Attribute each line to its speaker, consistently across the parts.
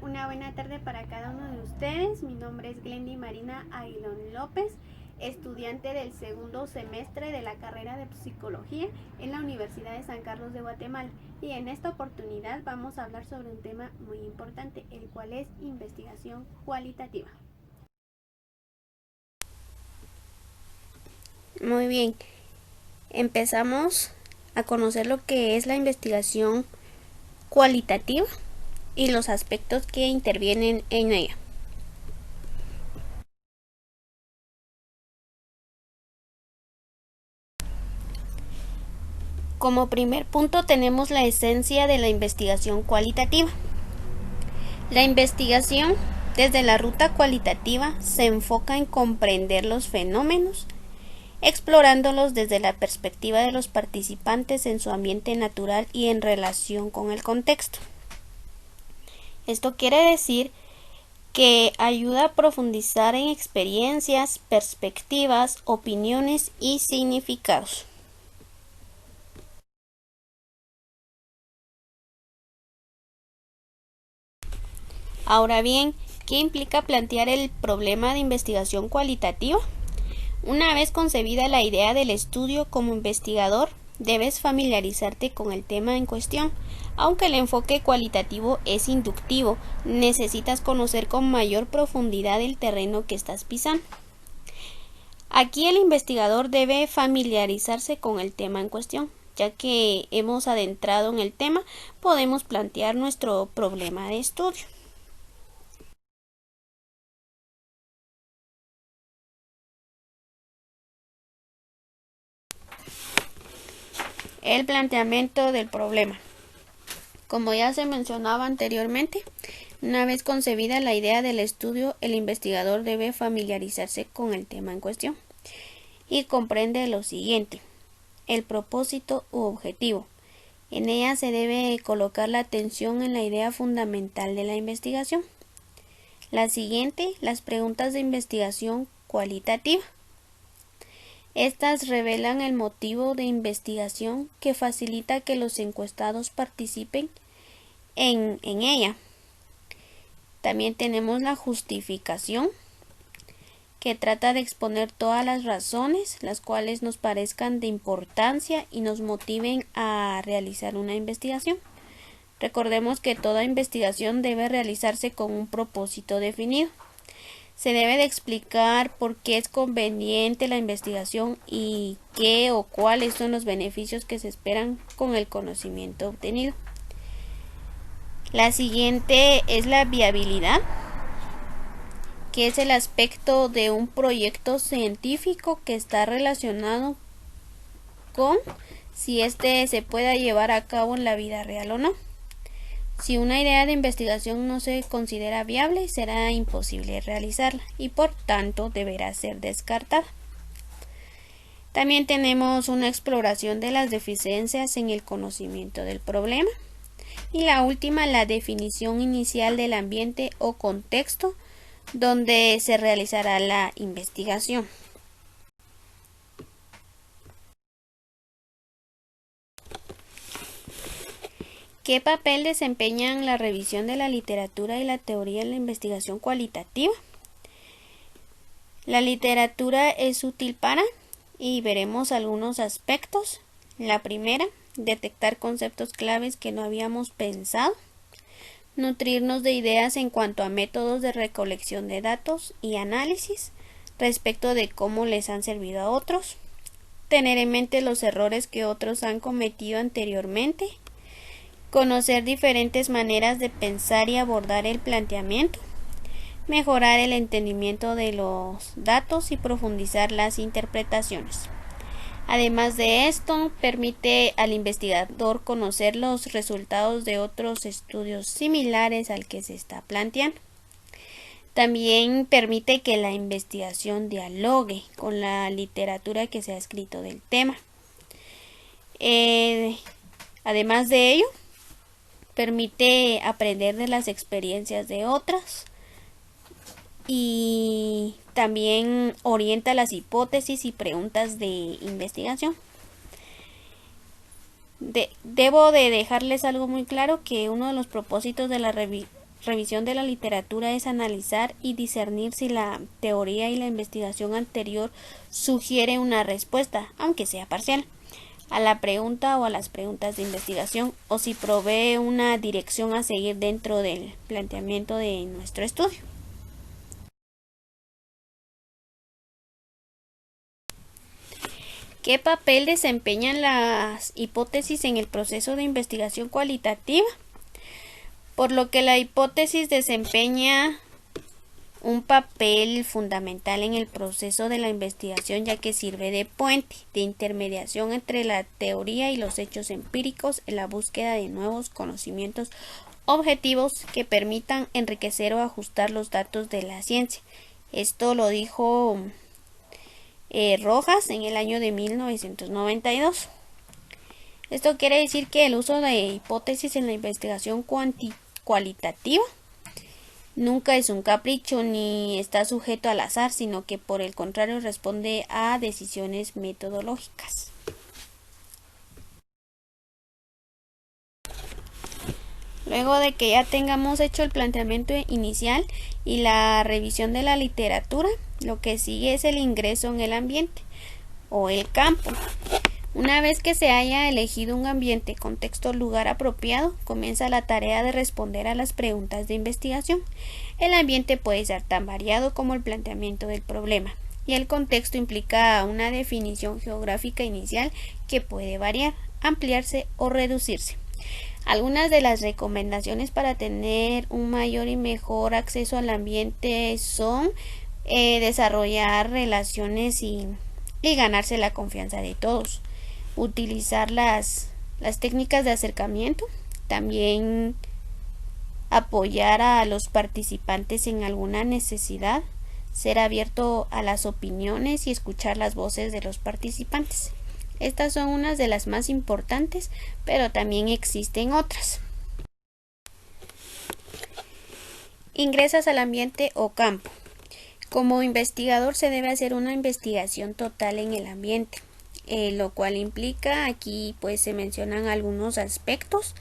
Speaker 1: Una buena tarde para cada uno de ustedes. Mi nombre es Glendy Marina Aguilón López, estudiante del segundo semestre de la carrera de Psicología en la Universidad de San Carlos de Guatemala. Y en esta oportunidad vamos a hablar sobre un tema muy importante, el cual es investigación cualitativa.
Speaker 2: Muy bien, empezamos a conocer lo que es la investigación cualitativa y los aspectos que intervienen en ella. Como primer punto tenemos la esencia de la investigación cualitativa. La investigación desde la ruta cualitativa se enfoca en comprender los fenómenos, explorándolos desde la perspectiva de los participantes en su ambiente natural y en relación con el contexto. Esto quiere decir que ayuda a profundizar en experiencias, perspectivas, opiniones y significados. Ahora bien, ¿qué implica plantear el problema de investigación cualitativa? Una vez concebida la idea del estudio como investigador, debes familiarizarte con el tema en cuestión. Aunque el enfoque cualitativo es inductivo, necesitas conocer con mayor profundidad el terreno que estás pisando. Aquí el investigador debe familiarizarse con el tema en cuestión. Ya que hemos adentrado en el tema, podemos plantear nuestro problema de estudio. El planteamiento del problema. Como ya se mencionaba anteriormente, una vez concebida la idea del estudio, el investigador debe familiarizarse con el tema en cuestión y comprende lo siguiente: el propósito u objetivo. En ella se debe colocar la atención en la idea fundamental de la investigación. La siguiente, las preguntas de investigación cualitativa. Estas revelan el motivo de investigación que facilita que los encuestados participen en ella. También tenemos la justificación, que trata de exponer todas las razones las cuales nos parezcan de importancia y nos motiven a realizar una investigación. Recordemos que toda investigación debe realizarse con un propósito definido. Se debe de explicar por qué es conveniente la investigación y qué o cuáles son los beneficios que se esperan con el conocimiento obtenido. La siguiente es la viabilidad, que es el aspecto de un proyecto científico que está relacionado con si éste se pueda llevar a cabo en la vida real o no. Si una idea de investigación no se considera viable, será imposible realizarla y por tanto deberá ser descartada. También tenemos una exploración de las deficiencias en el conocimiento del problema. Y la última, la definición inicial del ambiente o contexto donde se realizará la investigación. ¿Qué papel desempeñan la revisión de la literatura y la teoría en la investigación cualitativa? La literatura es útil para, y veremos algunos aspectos. La primera, detectar conceptos claves que no habíamos pensado. Nutrirnos de ideas en cuanto a métodos de recolección de datos y análisis respecto de cómo les han servido a otros. Tener en mente los errores que otros han cometido anteriormente. Conocer diferentes maneras de pensar y abordar el planteamiento. Mejorar el entendimiento de los datos y profundizar las interpretaciones. Además de esto, permite al investigador conocer los resultados de otros estudios similares al que se está planteando. También permite que la investigación dialogue con la literatura que se ha escrito del tema. Además de ello, permite aprender de las experiencias de otras y también orienta las hipótesis y preguntas de investigación. Debo de dejarles algo muy claro, que uno de los propósitos de la revisión de la literatura es analizar y discernir si la teoría y la investigación anterior sugiere una respuesta, aunque sea parcial, a la pregunta o a las preguntas de investigación, o si provee una dirección a seguir dentro del planteamiento de nuestro estudio. ¿Qué papel desempeñan las hipótesis en el proceso de investigación cualitativa? Por lo que la hipótesis desempeña un papel fundamental en el proceso de la investigación, ya que sirve de puente, de intermediación entre la teoría y los hechos empíricos en la búsqueda de nuevos conocimientos objetivos que permitan enriquecer o ajustar los datos de la ciencia. Esto lo dijo Rojas en el año de 1992. Esto quiere decir que el uso de hipótesis en la investigación cualitativa nunca es un capricho ni está sujeto al azar, sino que por el contrario responde a decisiones metodológicas. Luego de que ya tengamos hecho el planteamiento inicial y la revisión de la literatura, lo que sigue es el ingreso en el ambiente o el campo. Una vez que se haya elegido un ambiente, contexto, lugar apropiado, comienza la tarea de responder a las preguntas de investigación. El ambiente puede ser tan variado como el planteamiento del problema, y el contexto implica una definición geográfica inicial que puede variar, ampliarse o reducirse. Algunas de las recomendaciones para tener un mayor y mejor acceso al ambiente son desarrollar relaciones y ganarse la confianza de todos. Utilizar las técnicas de acercamiento, también apoyar a los participantes en alguna necesidad, ser abierto a las opiniones y escuchar las voces de los participantes. Estas son unas de las más importantes, pero también existen otras. Ingresas al ambiente o campo. Como investigador se debe hacer una investigación total en el ambiente. Lo cual implica, aquí pues se mencionan algunos aspectos.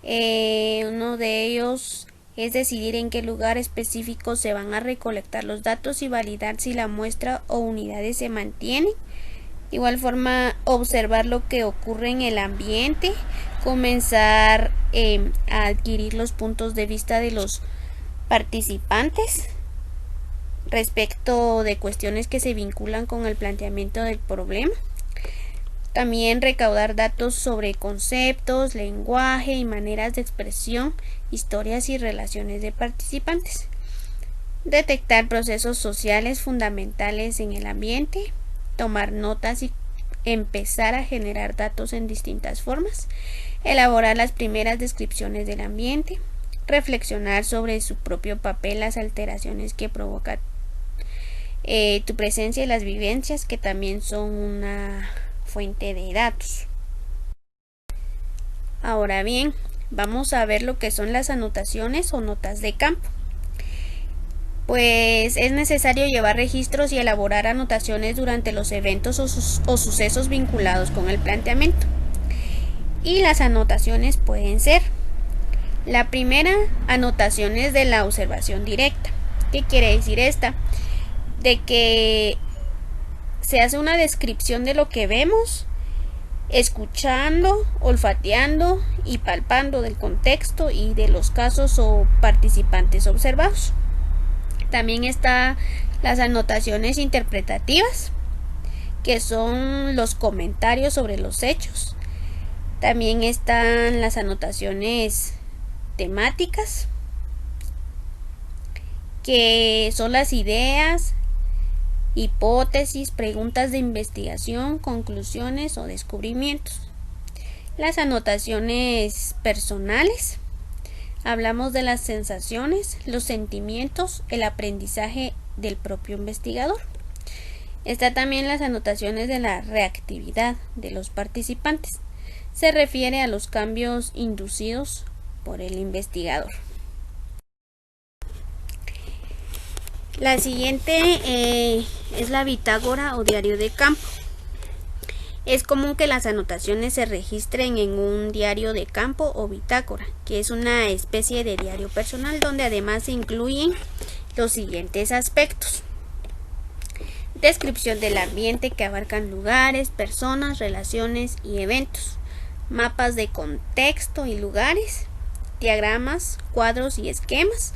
Speaker 2: Uno de ellos es decidir en qué lugar específico se van a recolectar los datos y validar si la muestra o unidades se mantienen. De igual forma, observar lo que ocurre en el ambiente, comenzar a adquirir los puntos de vista de los participantes respecto de cuestiones que se vinculan con el planteamiento del problema. También recaudar datos sobre conceptos, lenguaje y maneras de expresión, historias y relaciones de participantes. Detectar procesos sociales fundamentales en el ambiente, tomar notas y empezar a generar datos en distintas formas, elaborar las primeras descripciones del ambiente, reflexionar sobre su propio papel, las alteraciones que provoca tu presencia y las vivencias, que también son una fuente de datos. Ahora bien, vamos a ver lo que son las anotaciones o notas de campo. Pues es necesario llevar registros y elaborar anotaciones durante los eventos o sucesos vinculados con el planteamiento. Y las anotaciones pueden ser: la primera, anotaciones de la observación directa. ¿Qué quiere decir esta? De que se hace una descripción de lo que vemos, escuchando, olfateando y palpando del contexto y de los casos o participantes observados. También están las anotaciones interpretativas, que son los comentarios sobre los hechos. También están las anotaciones temáticas, que son las ideas, hipótesis, preguntas de investigación, conclusiones o descubrimientos. Las anotaciones personales, hablamos de las sensaciones, los sentimientos, el aprendizaje del propio investigador. Está también las anotaciones de la reactividad de los participantes. Se refiere a los cambios inducidos por el investigador. La siguiente es la bitácora o diario de campo. Es común que las anotaciones se registren en un diario de campo o bitácora, que es una especie de diario personal donde además se incluyen los siguientes aspectos: descripción del ambiente, que abarcan lugares, personas, relaciones y eventos; mapas de contexto y lugares; diagramas, cuadros y esquemas;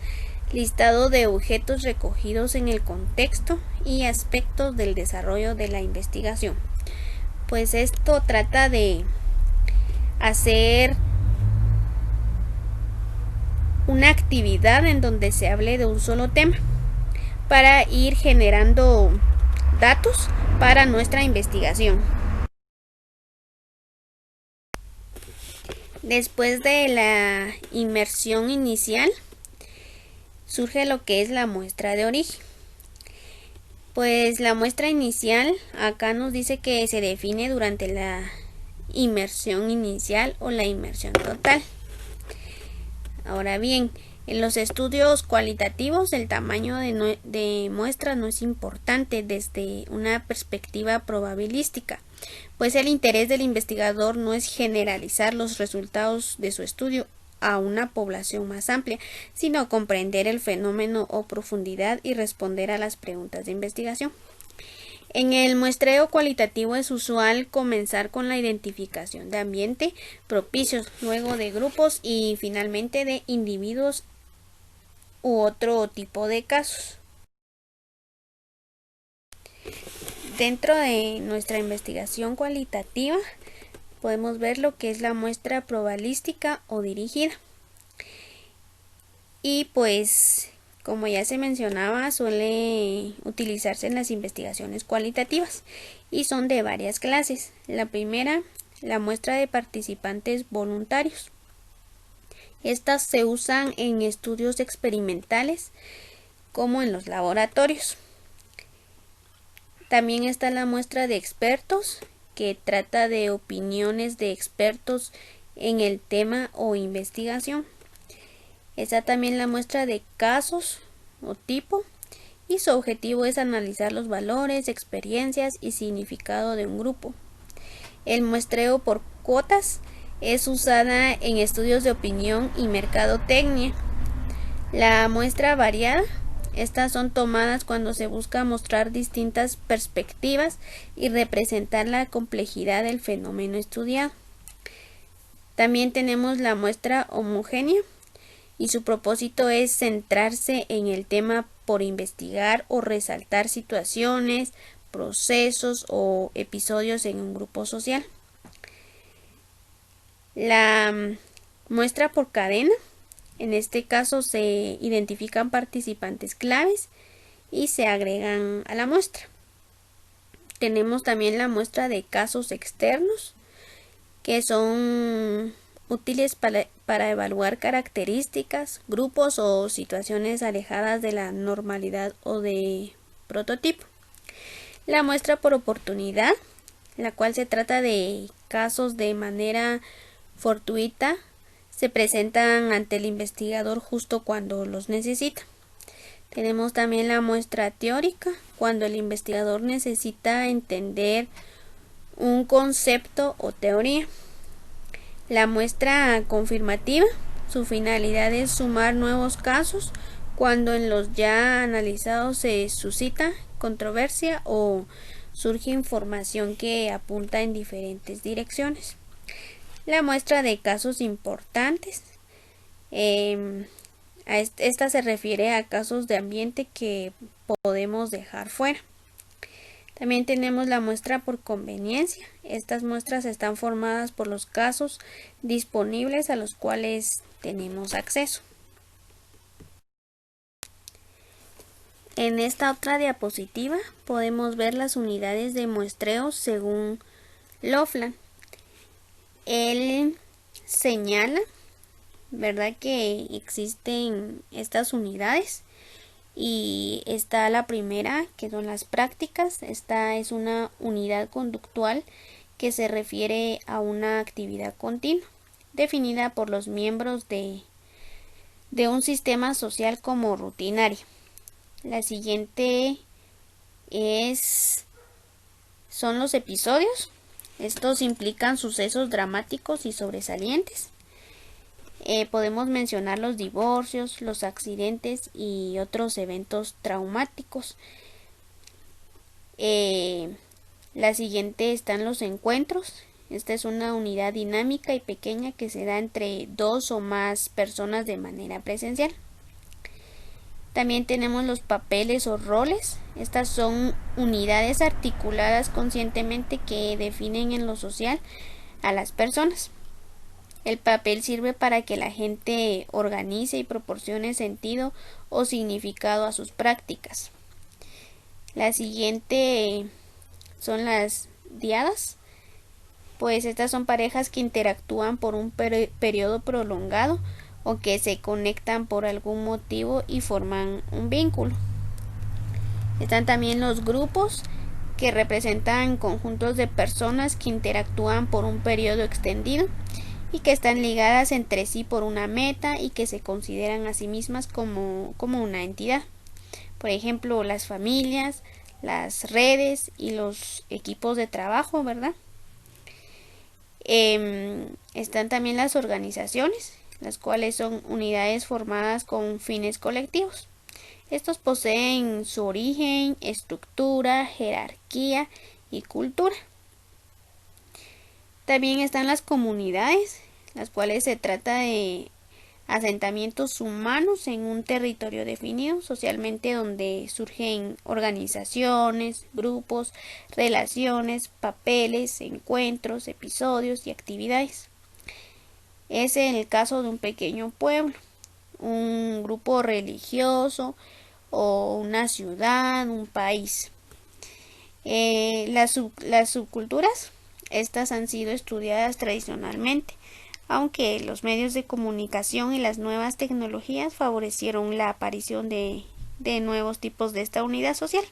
Speaker 2: listado de objetos recogidos en el contexto y aspectos del desarrollo de la investigación. Pues esto trata de hacer una actividad en donde se hable de un solo tema para ir generando datos para nuestra investigación. Después de la inmersión inicial, surge lo que es la muestra de origen. Pues la muestra inicial acá nos dice que se define durante la inmersión inicial o la inmersión total. Ahora bien, en los estudios cualitativos el tamaño de muestra no es importante desde una perspectiva probabilística, pues el interés del investigador no es generalizar los resultados de su estudio a una población más amplia, sino comprender el fenómeno o profundidad y responder a las preguntas de investigación. En el muestreo cualitativo es usual comenzar con la identificación de ambiente propicios, luego de grupos y finalmente de individuos u otro tipo de casos. Dentro de nuestra investigación cualitativa podemos ver lo que es la muestra probabilística o dirigida. Y pues, como ya se mencionaba, suele utilizarse en las investigaciones cualitativas y son de varias clases. La primera, la muestra de participantes voluntarios. Estas se usan en estudios experimentales como en los laboratorios. También está la muestra de expertos, que trata de opiniones de expertos en el tema o investigación. Está también la muestra de casos o tipo, y su objetivo es analizar los valores, experiencias y significado de un grupo. El muestreo por cuotas es usada en estudios de opinión y mercadotecnia. La muestra variada, estas son tomadas cuando se busca mostrar distintas perspectivas y representar la complejidad del fenómeno estudiado. También tenemos la muestra homogénea, y su propósito es centrarse en el tema por investigar o resaltar situaciones, procesos o episodios en un grupo social. La muestra por cadena, en este caso se identifican participantes claves y se agregan a la muestra. Tenemos también la muestra de casos externos, que son útiles para evaluar características, grupos o situaciones alejadas de la normalidad o de prototipo. La muestra por oportunidad, la cual se trata de casos de manera fortuita, se presentan ante el investigador justo cuando los necesita. Tenemos también la muestra teórica, cuando el investigador necesita entender un concepto o teoría. La muestra confirmativa, su finalidad es sumar nuevos casos cuando en los ya analizados se suscita controversia o surge información que apunta en diferentes direcciones. La muestra de casos importantes, esta se refiere a casos de ambiente que podemos dejar fuera. También tenemos la muestra por conveniencia. Estas muestras están formadas por los casos disponibles a los cuales tenemos acceso. En esta otra diapositiva podemos ver las unidades de muestreo según Lofland. Él señala, ¿verdad?, que existen estas unidades, y está la primera, que son las prácticas. Esta es una unidad conductual que se refiere a una actividad continua, definida por los miembros de un sistema social como rutinaria. La siguiente son los episodios, Estos implican sucesos dramáticos y sobresalientes. Podemos mencionar los divorcios, los accidentes y otros eventos traumáticos. La siguiente están los encuentros. Esta es una unidad dinámica y pequeña que se da entre 2 o más personas de manera presencial. También tenemos los papeles o roles. Estas son unidades articuladas conscientemente que definen en lo social a las personas. El papel sirve para que la gente organice y proporcione sentido o significado a sus prácticas. La siguiente son las diadas. Pues estas son parejas que interactúan por un periodo prolongado o que se conectan por algún motivo y forman un vínculo. Están también los grupos, que representan conjuntos de personas que interactúan por un periodo extendido y que están ligadas entre sí por una meta y que se consideran a sí mismas como una entidad. Por ejemplo, las familias, las redes y los equipos de trabajo, ¿verdad? Están también las organizaciones, las cuales son unidades formadas con fines colectivos. Estos poseen su origen, estructura, jerarquía y cultura. También están las comunidades, las cuales se trata de asentamientos humanos en un territorio definido socialmente, donde surgen organizaciones, grupos, relaciones, papeles, encuentros, episodios y actividades. Es en el caso de un pequeño pueblo, un grupo religioso o una ciudad, un país. Las subculturas, estas han sido estudiadas tradicionalmente, aunque los medios de comunicación y las nuevas tecnologías favorecieron la aparición de nuevos tipos de esta unidad social.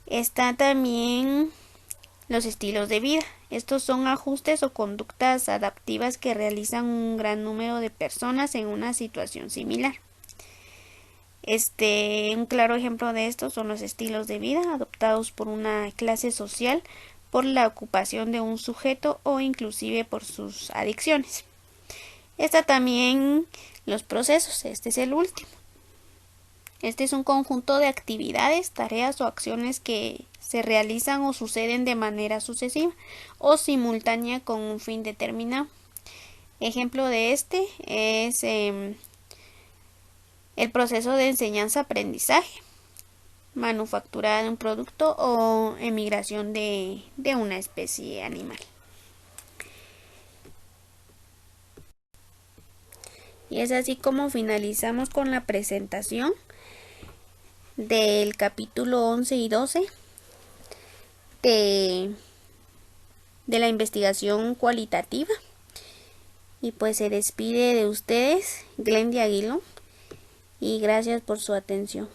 Speaker 2: Está también los estilos de vida. Estos son ajustes o conductas adaptivas que realizan un gran número de personas en una situación similar. Un claro ejemplo de esto son los estilos de vida adoptados por una clase social, por la ocupación de un sujeto o inclusive por sus adicciones. Está también los procesos. Este es el último. Este es un conjunto de actividades, tareas o acciones que se realizan o suceden de manera sucesiva o simultánea con un fin determinado. Ejemplo de este es el proceso de enseñanza-aprendizaje, manufactura de un producto o emigración de una especie animal. Y es así como finalizamos con la presentación del capítulo 11 y 12 de la investigación cualitativa. Y pues se despide de ustedes Glendy Aguilón, y gracias por su atención.